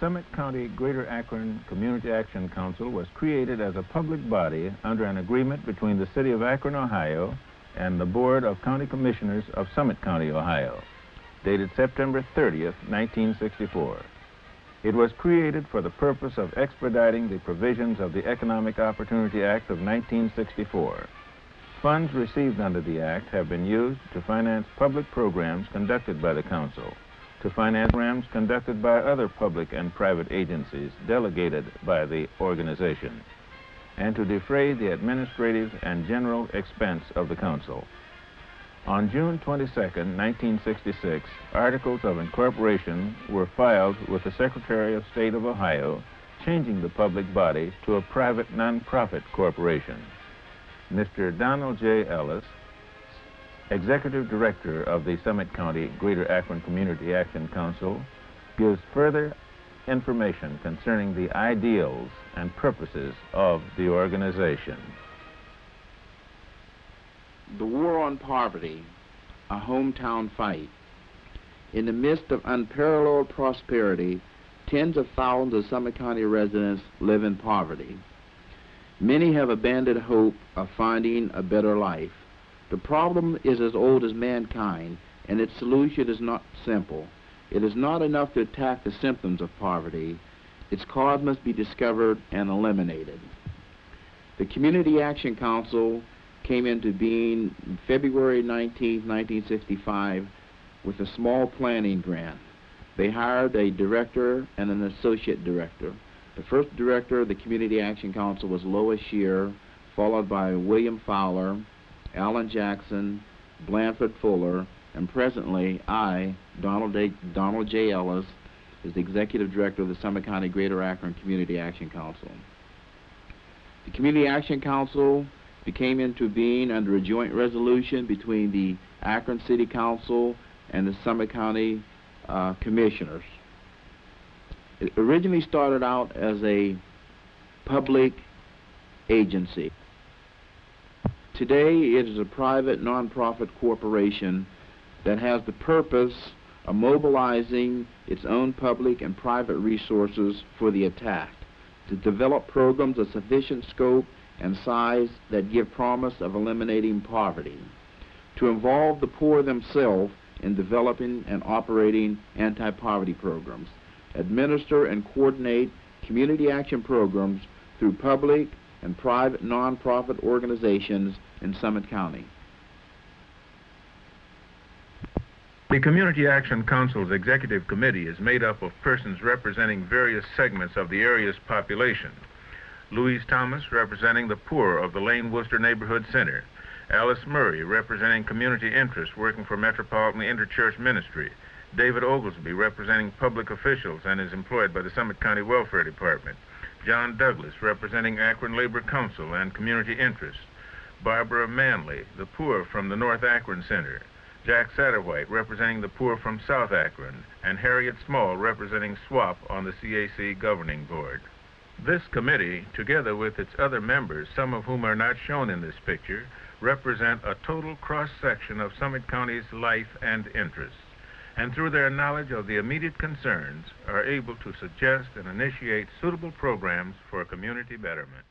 Summit County Greater Akron Community Action Council was created as a public body under an agreement between the City of Akron, Ohio, and the Board of County Commissioners of Summit County, Ohio, dated September 30th, 1964. It was created for the purpose of expediting the provisions of the Economic Opportunity Act of 1964. Funds received under the Act have been used to finance public programs conducted by the Council, to finance programs conducted by other public and private agencies delegated by the organization, and to defray the administrative and general expense of the Council. On June 22, 1966, articles of incorporation were filed with the Secretary of State of Ohio, changing the public body to a private nonprofit corporation. Mr. Donald J. Ellis, Executive Director of the Summit County Greater Akron Community Action Council, gives further information concerning the ideals and purposes of the organization. The war on poverty, a hometown fight. In the midst of unparalleled prosperity, tens of thousands of Summit County residents live in poverty. Many have abandoned hope of finding a better life. The problem is as old as mankind, and its solution is not simple. It is not enough to attack the symptoms of poverty. Its cause must be discovered and eliminated. The Community Action Council came into being February 19, 1965 with a small planning grant. They hired a director and an associate director. The first director of the Community Action Council was Lois Shear, followed by William Fowler, Alan Jackson, Blanford Fuller, and presently I, Donald J. Ellis, is the Executive Director of the Summit County Greater Akron Community Action Council. The Community Action Council became into being under a joint resolution between the Akron City Council and the Summit County Commissioners. It originally started out as a public agency. Today it is a private nonprofit corporation that has the purpose of mobilizing its own public and private resources for the attack, to develop programs of sufficient scope and size that give promise of eliminating poverty, to involve the poor themselves in developing and operating anti-poverty programs, administer and coordinate community action programs through public and private nonprofit organizations in Summit County. The Community Action Council's Executive Committee is made up of persons representing various segments of the area's population. Louise Thomas, representing the poor of the Lane Worcester Neighborhood Center. Alice Murray, representing community interests working for Metropolitan Interchurch Ministry. David Oglesby, representing public officials and is employed by the Summit County Welfare Department. John Douglas, representing Akron Labor Council and community interests. Barbara Manley, the poor from the North Akron Center. Jack Satterwhite, representing the poor from South Akron, and Harriet Small, representing SWAP on the CAC Governing Board. This committee, together with its other members, some of whom are not shown in this picture, represent a total cross-section of Summit County's life and interests, and through their knowledge of the immediate concerns, are able to suggest and initiate suitable programs for community betterment.